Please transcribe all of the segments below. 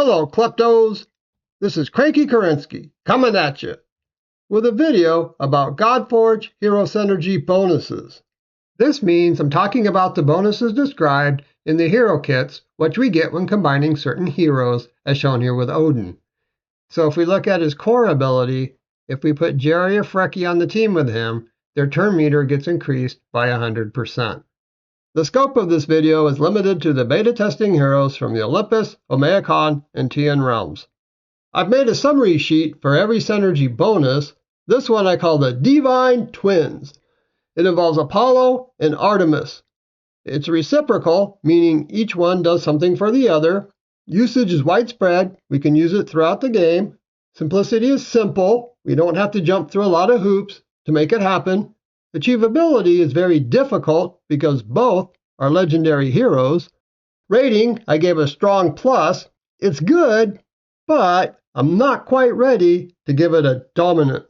Hello, Kleptos! This is Cranky Kerensky coming at you with a video about Godforge Hero Synergy bonuses. This means I'm talking about the bonuses described in the hero kits, which we get when combining certain heroes, as shown here with Odin. So if we look at his core ability, if we put Jerry or Frecky on the team with him, their turn meter gets increased by 100%. The scope of this video is limited to the beta testing heroes from the Olympus, Omeyocan, and Tian realms. I've made a summary sheet for every Synergy bonus. This one I call the Divine Twins. It involves Apollo and Artemis. It's reciprocal, meaning each one does something for the other. Usage is widespread. We can use it throughout the game. Simplicity is simple. We don't have to jump through a lot of hoops to make it happen. Achievability is very difficult because both are legendary heroes. Rating, I gave a strong plus. It's good, but I'm not quite ready to give it a dominant.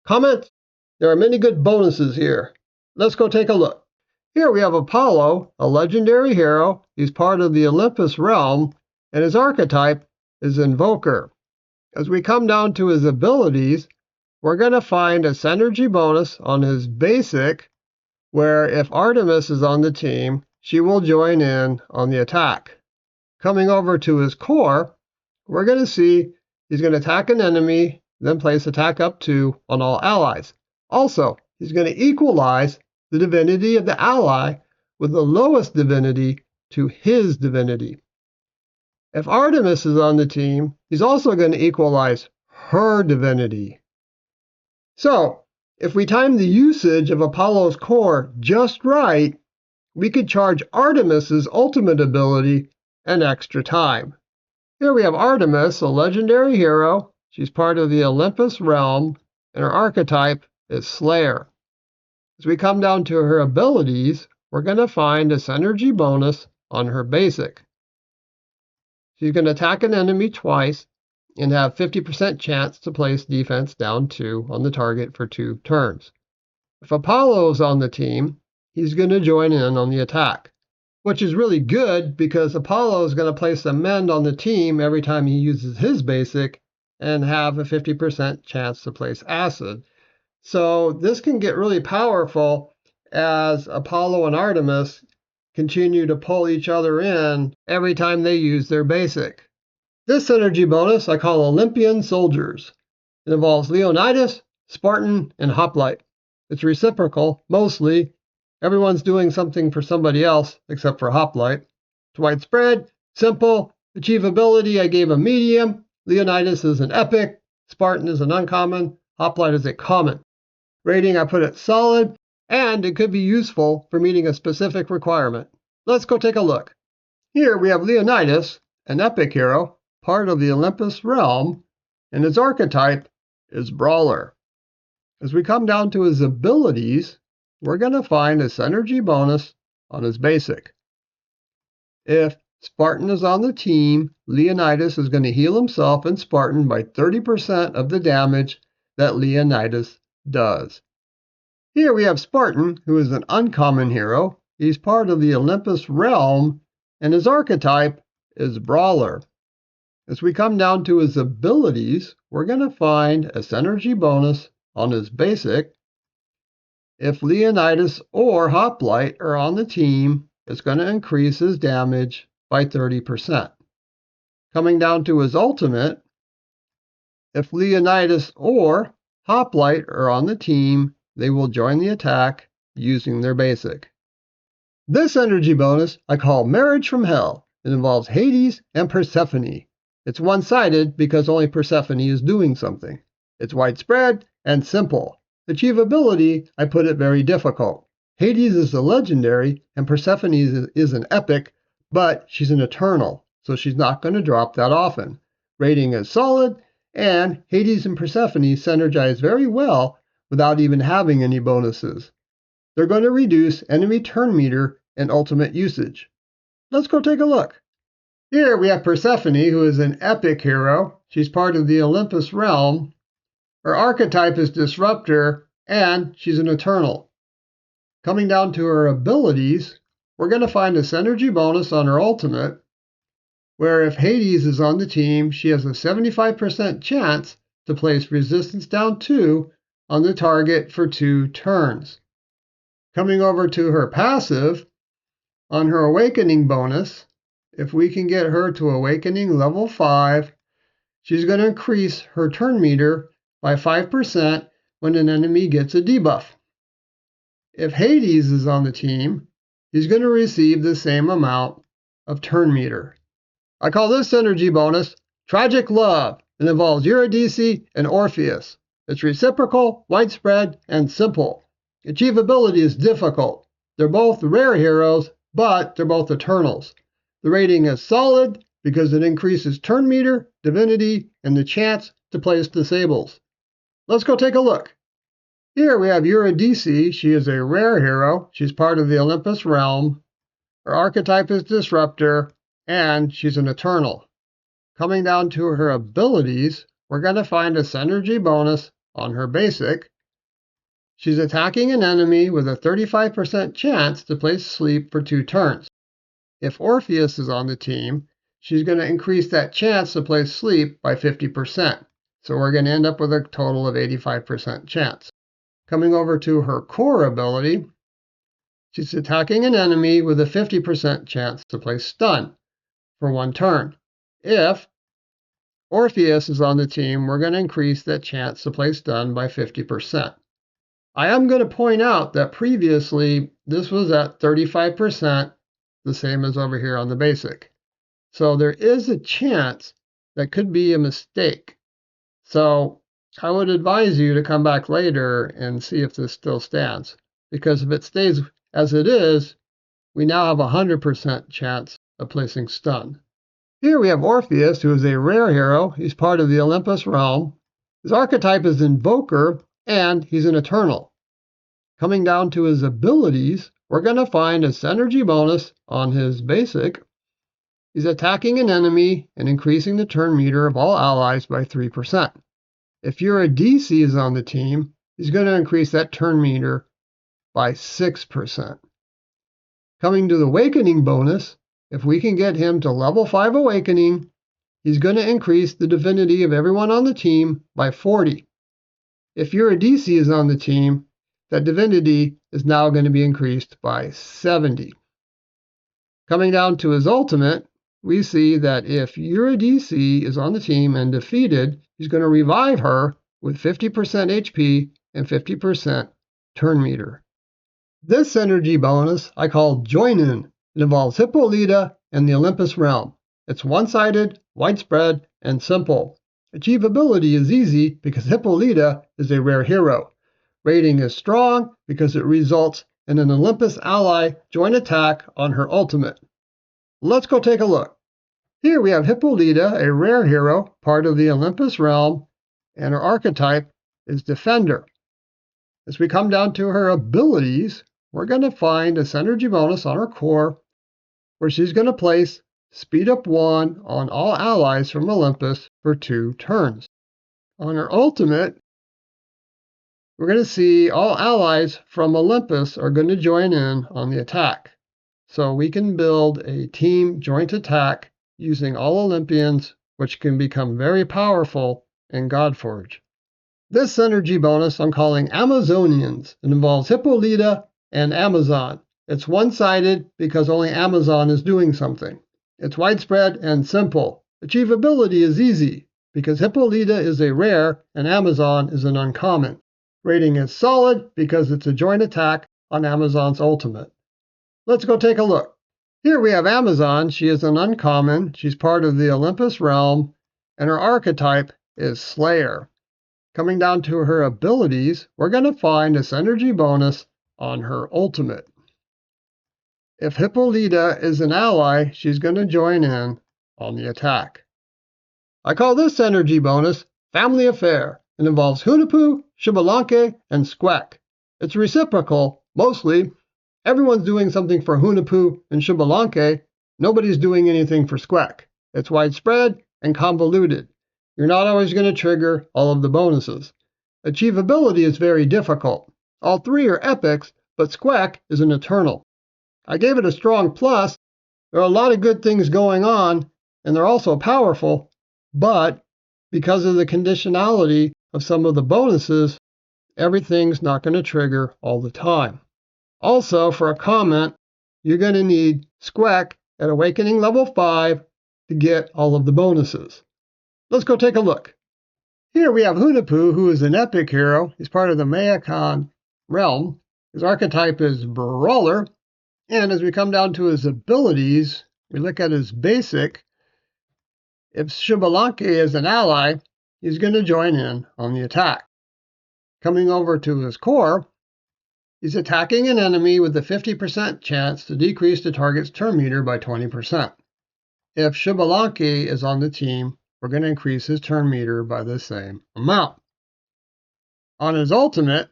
Comments? There are many good bonuses here. Let's go take a look. Here we have Apollo, a legendary hero. He's part of the Olympus realm, and his archetype is Invoker. As we come down to his abilities, we're going to find a Synergy bonus on his basic, where if Artemis is on the team, she will join in on the attack. Coming over to his core, we're going to see he's going to attack an enemy, then place attack up 2 on all allies. Also, he's going to equalize the divinity of the ally with the lowest divinity to his divinity. If Artemis is on the team, he's also going to equalize her divinity. So, if we time the usage of Apollo's core just right, we could charge Artemis's ultimate ability an extra time. Here we have Artemis, a legendary hero. She's part of the Olympus realm, and her archetype is Slayer. As we come down to her abilities, we're going to find a Synergy bonus on her basic. She's going to attack an enemy twice and have 50% chance to place defense down 2 on the target for 2 turns. If Apollo's on the team, he's going to join in on the attack, which is really good because Apollo is going to place a mend on the team every time he uses his basic and have a 50% chance to place acid. So this can get really powerful as Apollo and Artemis continue to pull each other in every time they use their basic. This Synergy bonus I call Olympian Soldiers. It involves Leonidas, Spartan, and Hoplite. It's reciprocal, mostly. Everyone's doing something for somebody else except for Hoplite. It's widespread, simple. Achievability I gave a medium. Leonidas is an epic. Spartan is an uncommon. Hoplite is a common. Rating I put it solid, and it could be useful for meeting a specific requirement. Let's go take a look. Here we have Leonidas, an epic hero, part of the Olympus realm, and his archetype is Brawler. As we come down to his abilities, we're going to find a Synergy bonus on his basic. If Spartan is on the team, Leonidas is going to heal himself and Spartan by 30% of the damage that Leonidas does. Here we have Spartan, who is an uncommon hero. He's part of the Olympus realm, and his archetype is Brawler. As we come down to his abilities, we're going to find a Synergy bonus on his basic. If Leonidas or Hoplite are on the team, it's going to increase his damage by 30%. Coming down to his ultimate, if Leonidas or Hoplite are on the team, they will join the attack using their basic. This Synergy bonus I call Marriage from Hell. It involves Hades and Persephone. It's one-sided because only Persephone is doing something. It's widespread and simple. Achievability, I put it very difficult. Hades is a legendary and Persephone is an epic, but she's an eternal, so she's not going to drop that often. Rating is solid, and Hades and Persephone synergize very well without even having any bonuses. They're going to reduce enemy turn meter and ultimate usage. Let's go take a look. Here we have Persephone, who is an epic hero. She's part of the Olympus realm. Her archetype is Disruptor, and she's an Eternal. Coming down to her abilities, we're going to find a Synergy bonus on her ultimate. where if Hades is on the team, she has a 75% chance to place resistance down 2 on the target for 2 turns. Coming over to her passive, on her awakening bonus, if we can get her to awakening level 5, she's going to increase her turn meter by 5% when an enemy gets a debuff. If Hades is on the team, he's going to receive the same amount of turn meter. I call this synergy bonus Tragic Love. It involves Eurydice and Orpheus. It's reciprocal, widespread, and simple. Achievability is difficult. They're both rare heroes, but they're both Eternals. The rating is solid because it increases turn meter, divinity, and the chance to place disables. Let's go take a look. Here we have Eurydice. She is a rare hero. She's part of the Olympus realm. Her archetype is Disruptor, and she's an Eternal. Coming down to her abilities, we're going to find a synergy bonus on her basic. She's attacking an enemy with a 35% chance to place sleep for 2 turns. If Orpheus is on the team, she's going to increase that chance to place sleep by 50%. So we're going to end up with a total of 85% chance. Coming over to her core ability, she's attacking an enemy with a 50% chance to place stun for 1 turn. If Orpheus is on the team, we're going to increase that chance to place stun by 50%. I am going to point out that previously this was at 35%, the same as over here on the basic. So there is a chance that could be a mistake. So I would advise you to come back later and see if this still stands. Because if it stays as it is, we now have a 100% chance of placing stun. Here we have Orpheus, who is a rare hero. He's part of the Olympus realm. His archetype is Invoker, and he's an Eternal. Coming down to his abilities, we're going to find a synergy bonus on his basic. He's attacking an enemy and increasing the turn meter of all allies by 3%. If Eurydice is on the team, he's going to increase that turn meter by 6%. Coming to the awakening bonus, if we can get him to level 5 awakening, he's going to increase the divinity of everyone on the team by 40. If Eurydice is on the team, that divinity is now going to be increased by 70. Coming down to his ultimate, we see that if Eurydice is on the team and defeated, he's going to revive her with 50% HP and 50% turn meter. This synergy bonus I call Join In. It involves Hippolyta and the Olympus realm. It's one-sided, widespread, and simple. Achievability is easy because Hippolyta is a rare hero. Rating is strong because it results in an Olympus ally joint attack on her ultimate. Let's go take a look. Here we have Hippolyta, a rare hero, part of the Olympus realm, and her archetype is Defender. As we come down to her abilities, we're going to find a synergy bonus on her core, where she's going to place Speed Up 1 on all allies from Olympus for 2 turns. On her ultimate, we're going to see all allies from Olympus are going to join in on the attack. So we can build a team joint attack using all Olympians, which can become very powerful in Godforge. This synergy bonus I'm calling Amazonians. It involves Hippolyta and Amazon. It's one-sided because only Amazon is doing something. It's widespread and simple. Achievability is easy because Hippolyta is a rare and Amazon is an uncommon. Rating is solid because it's a joint attack on Amazon's ultimate. Let's go take a look. Here we have Amazon. She is an uncommon. She's part of the Olympus realm, and her archetype is Slayer. Coming down to her abilities, we're going to find a synergy bonus on her ultimate. If Hippolyta is an ally, she's going to join in on the attack. I call this synergy bonus Family Affair. It involves Hunahpu, Xbalanque, and Squeck. It's reciprocal, mostly. Everyone's doing something for Hunahpu and Xbalanque. Nobody's doing anything for Squeck. It's widespread and convoluted. You're not always going to trigger all of the bonuses. Achievability is very difficult. All 3 are epics, but Squeck is an Eternal. I gave it a strong plus. There are a lot of good things going on, and they're also powerful, but because of the conditionality of some of the bonuses, everything's not going to trigger all the time. Also, for a comment, you're going to need Squeck at Awakening level 5 to get all of the bonuses. Let's go take a look. Here we have Hunahpu, who is an epic hero. He's part of the Omeyocan realm. His archetype is Brawler. And as we come down to his abilities, we look at his basic. If Xbalanque is an ally, he's going to join in on the attack. Coming over to his core, he's attacking an enemy with a 50% chance to decrease the target's turn meter by 20%. If Xbalanque is on the team, we're going to increase his turn meter by the same amount. On his ultimate,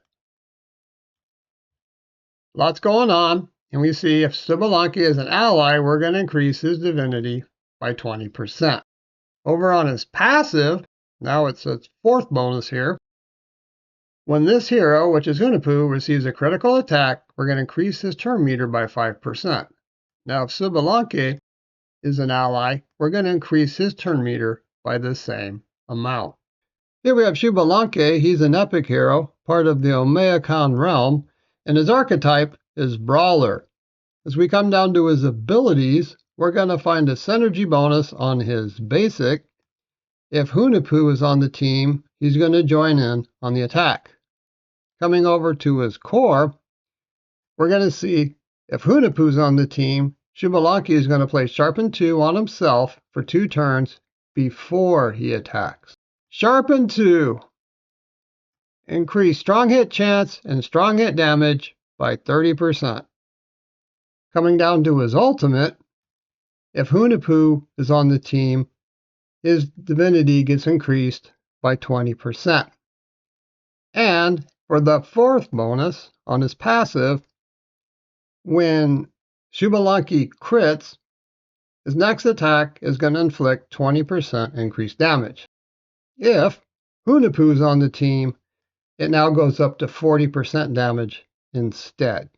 lots going on, and we see if Xbalanque is an ally, we're going to increase his divinity by 20%. Over on his passive, now it's its fourth bonus here. When this hero, which is Hunahpu, receives a critical attack, we're going to increase his turn meter by 5%. Now, if Xbalanque is an ally, we're going to increase his turn meter by the same amount. Here we have Xbalanque. He's an epic hero, part of the Omeyocan realm, and his archetype is Brawler. As we come down to his abilities, we're going to find a synergy bonus on his basic. If Hunahpu is on the team, he's going to join in on the attack. Coming over to his core, we're going to see if Hunahpu is on the team, Xbalanque is going to play Sharpen 2 on himself for 2 turns before he attacks. Sharpen 2. Increase strong hit chance and strong hit damage by 30%. Coming down to his ultimate, if Hunahpu is on the team, his divinity gets increased by 20%. And for the fourth bonus on his passive, when Xbalanque crits, his next attack is going to inflict 20% increased damage. If Hunahpu is on the team, it now goes up to 40% damage instead.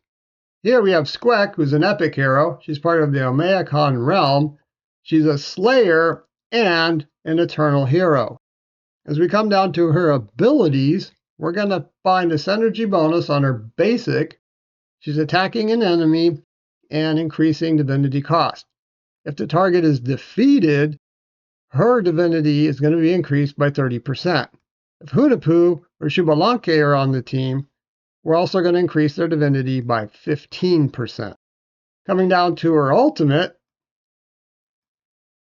Here we have Squeck, who's an epic hero. She's part of the Omeyocan realm. She's a slayer and an eternal hero. As we come down to her abilities, we're going to find a synergy bonus on her basic. She's attacking an enemy and increasing divinity cost. If the target is defeated, her divinity is going to be increased by 30%. If Hunahpu or Xbalanque are on the team, we're also going to increase their divinity by 15%. Coming down to her ultimate,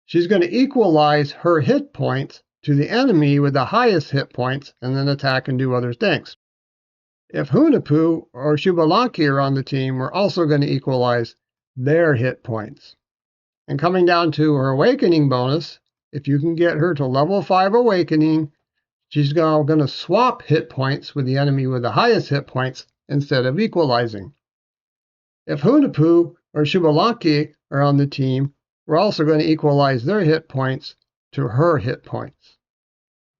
she's going to equalize her hit points to the enemy with the highest hit points and then attack and do other things. If Hunahpu or Xbalanque are on the team, we're also going to equalize their hit points. And coming down to her awakening bonus, if you can get her to level 5 awakening, she's going to swap hit points with the enemy with the highest hit points instead of equalizing. If Hunahpu or Xbalanque are on the team, we're also going to equalize their hit points to her hit points.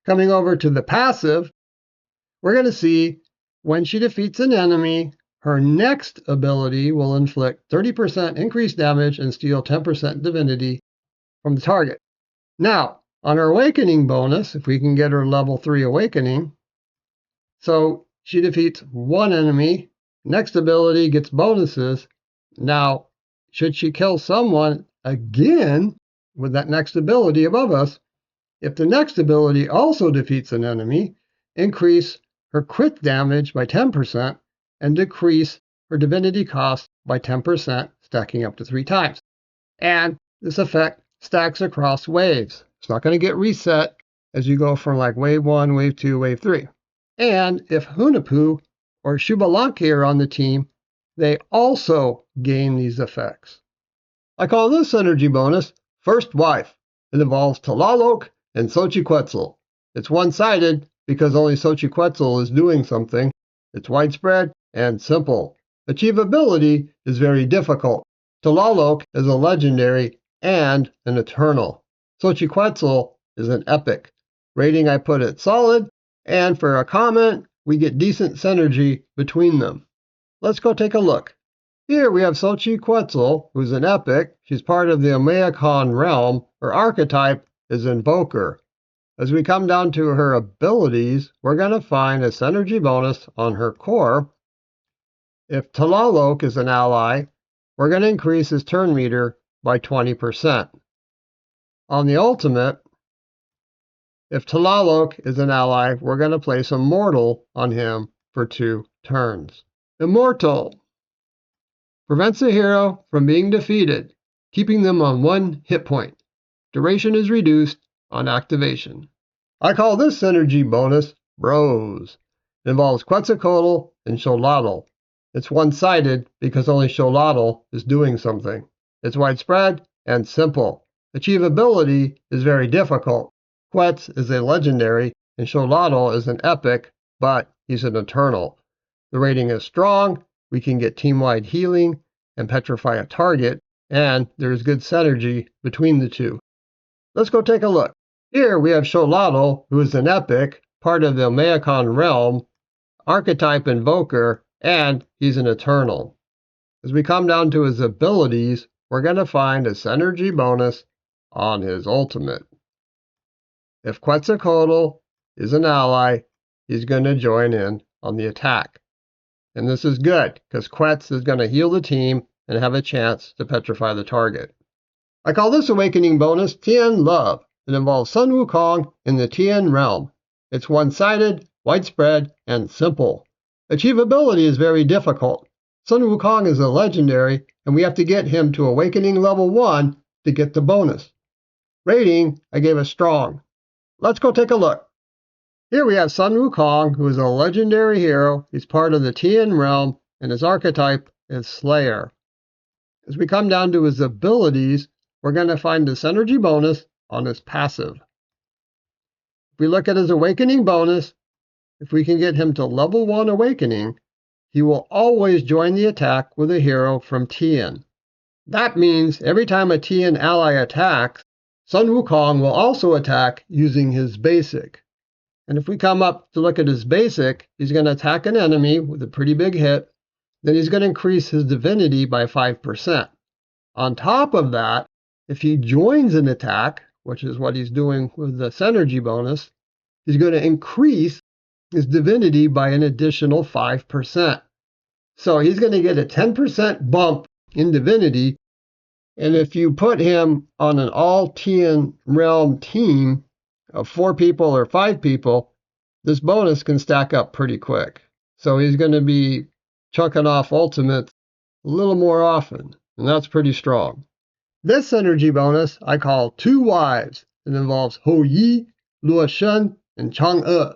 Coming over to the passive, we're going to see when she defeats an enemy, her next ability will inflict 30% increased damage and steal 10% divinity from the target. Now, on her awakening bonus, if we can get her level 3 awakening, so she defeats one enemy, next ability gets bonuses. Now, should she kill someone again with that next ability above us, if the next ability also defeats an enemy, increase her crit damage by 10% and decrease her divinity cost by 10%, stacking up to 3 times. And this effect stacks across waves. It's not going to get reset as you go from like wave 1, wave 2, wave 3. And if Hunahpu or Xbalanque are on the team, they also gain these effects. I call this synergy bonus First Wife. It involves Tlaloc and Xochiquetzal. It's one-sided because only Xochiquetzal is doing something. It's widespread and simple. Achievability is very difficult. Tlaloc is a legendary and an eternal. Xochiquetzal is an epic. Rating, I put it solid, and for a comment, we get decent synergy between them. Let's go take a look. Here we have Xochiquetzal, who's an epic. She's part of the Omeyocan realm. Her archetype is Invoker. As we come down to her abilities, we're going to find a synergy bonus on her core. If Tlaloc is an ally, we're going to increase his turn meter by 20%. On the ultimate, if Tlaloc is an ally, we're going to place Immortal on him for 2 turns. Immortal prevents a hero from being defeated, keeping them on 1 hit point. Duration is reduced on activation. I call this synergy bonus Bros. It involves Quetzalcoatl and Xolotl. It's one-sided because only Xolotl is doing something. It's widespread and simple. Achievability is very difficult. Quetz is a legendary and Xolotl is an epic, but he's an eternal. The rating is strong, we can get team-wide healing and petrify a target, and there's good synergy between the two. Let's go take a look. Here we have Xolotl, who is an epic, part of the Omeyocan realm, archetype Invoker, and he's an eternal. As we come down to his abilities, we're going to find a synergy bonus on his ultimate. If Quetzalcoatl is an ally, he's going to join in on the attack. And this is good, because Quetz is going to heal the team and have a chance to petrify the target. I call this awakening bonus Tian Love. It involves Sun Wukong in the Tian realm. It's one-sided, widespread, and simple. Achievability is very difficult. Sun Wukong is a legendary, and we have to get him to awakening level 1 to get the bonus. Rating, I gave a strong. Let's go take a look. Here we have Sun Wukong, who is a legendary hero. He's part of the Tian realm, and his archetype is Slayer. As we come down to his abilities, we're going to find the synergy bonus on his passive. If we look at his awakening bonus, if we can get him to level 1 awakening, he will always join the attack with a hero from Tian. That means every time a Tian ally attacks, Sun Wukong will also attack using his basic. And if we come up to look at his basic, he's going to attack an enemy with a pretty big hit. Then he's going to increase his divinity by 5%. On top of that, if he joins an attack, which is what he's doing with the synergy bonus, he's going to increase his divinity by an additional 5%. So he's going to get a 10% bump in divinity. And if you put him on an all-Tian realm team of 4 people or 5 people, this bonus can stack up pretty quick. So he's going to be chucking off ultimates a little more often, and that's pretty strong. This synergy bonus I call 2 Wives. It involves Hou Yi, Luo Shen, and Chang'e.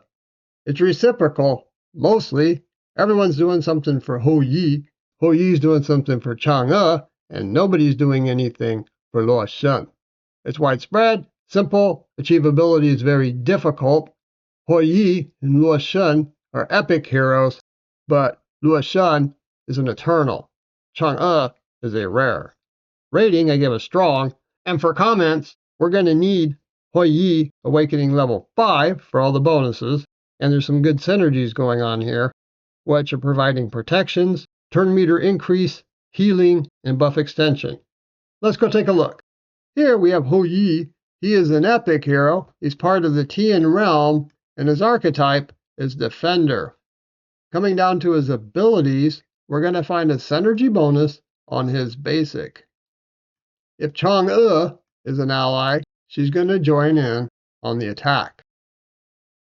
It's reciprocal, mostly. Everyone's doing something for Hou Yi. Hou Yi's doing something for Chang'e, and nobody's doing anything for Luo Shen. It's widespread, simple, achievability is very difficult. Hou Yi and Luo Shen are epic heroes, but Luo Shen is an eternal. Chang'e is a rare. Rating, I give a strong. And for comments, we're going to need Hou Yi Awakening level 5 for all the bonuses. And there's some good synergies going on here, which are providing protections, turn meter increase, healing, and buff extension. Let's go take a look. Here we have Hou Yi. He is an epic hero. He's part of the Tian realm, and his archetype is Defender. Coming down to his abilities, we're going to find a synergy bonus on his basic. If Chang'e is an ally, she's going to join in on the attack.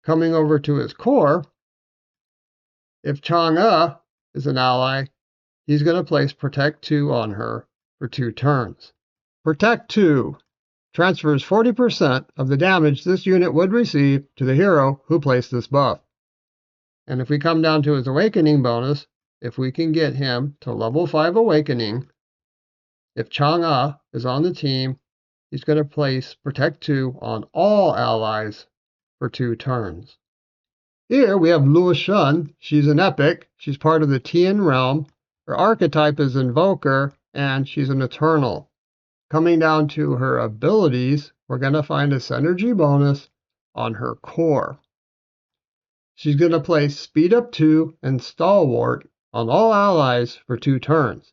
Coming over to his core, if Chang'e is an ally, he's going to place Protect 2 on her for 2 turns. Protect 2 transfers 40% of the damage this unit would receive to the hero who placed this buff. And if we come down to his Awakening bonus, if we can get him to level 5 Awakening, if Chang'e is on the team, he's going to place Protect 2 on all allies for 2 turns. Here we have Luo Shen. She's an epic. She's part of the Tian realm. Her archetype is Invoker, and she's an Eternal. Coming down to her abilities, we're going to find a synergy bonus on her core. She's going to place Speed Up 2 and Stalwart on all allies for 2 turns.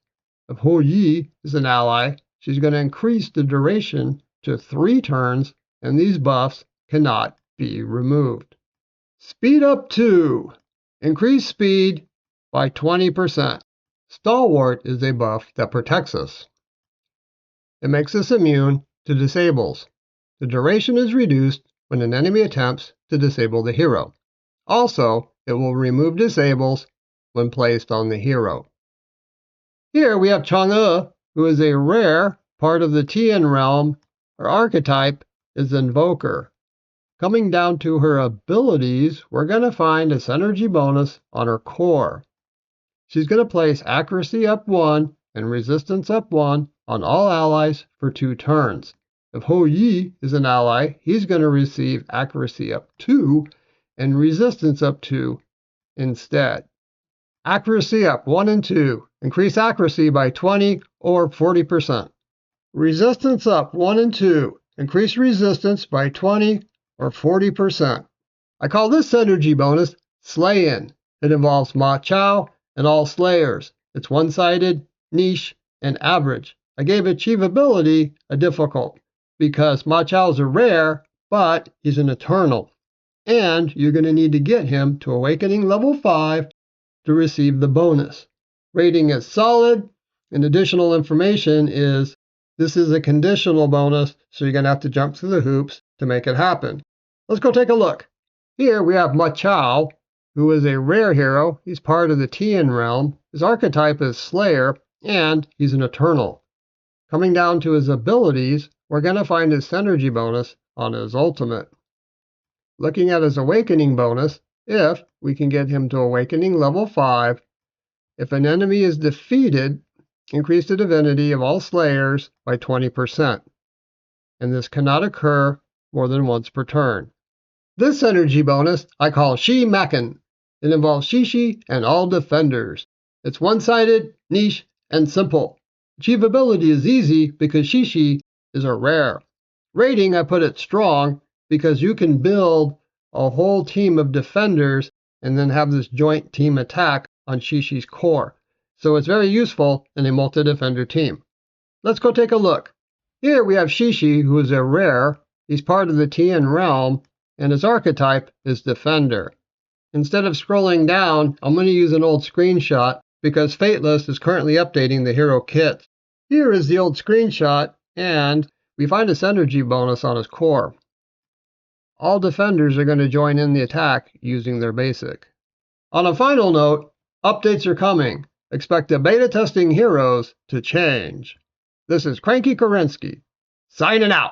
If Hou Yi is an ally, she's going to increase the duration to 3 turns, and these buffs cannot be removed. Speed up 2. Increase speed by 20%. Stalwart is a buff that protects us. It makes us immune to disables. The duration is reduced when an enemy attempts to disable the hero. Also, it will remove disables when placed on the hero. Here we have Chang'e, who is a rare part of the Tian realm. Her archetype is Invoker. Coming down to her abilities, we're going to find a synergy bonus on her core. She's going to place accuracy up 1 and resistance up 1 on all allies for 2 turns. If Hou Yi is an ally, he's going to receive accuracy up 2 and resistance up 2 instead. Accuracy up 1 and 2. Increase accuracy by 20 or 40%. Resistance up 1 and 2. Increase resistance by 20 or 40%. I call this synergy bonus Slay-In. It involves Ma Chao and all slayers. It's one-sided, niche, and average. I gave achievability a difficult because Ma Chao's a rare, but he's an eternal. And you're going to need to get him to Awakening level 5 to receive the bonus. Rating is solid, and additional information is this is a conditional bonus, so you're going to have to jump through the hoops to make it happen. Let's go take a look. Here we have Ma Chao, who is a rare hero. He's part of the Tian realm. His archetype is Slayer, and he's an Eternal. Coming down to his abilities, we're going to find his synergy bonus on his ultimate. Looking at his Awakening bonus, if we can get him to Awakening level 5, if an enemy is defeated, increase the divinity of all slayers by 20%. And this cannot occur more than once per turn. This synergy bonus I call Shi-Makan. It involves Shishi and all defenders. It's one-sided, niche, and simple. Achievability is easy because Shishi is a rare. Rating, I put it strong because you can build a whole team of defenders and then have this joint team attack on Shishi's core. So it's very useful in a multi-defender team. Let's go take a look. Here we have Shishi, who is a rare. He's part of the Tian realm, and his archetype is Defender. Instead of scrolling down, I'm going to use an old screenshot because Fateless is currently updating the hero kits. Here is the old screenshot, and we find a synergy bonus on his core. All defenders are going to join in the attack using their basic. On a final note, updates are coming. Expect the beta testing heroes to change. This is Cranky Kerensky, signing out.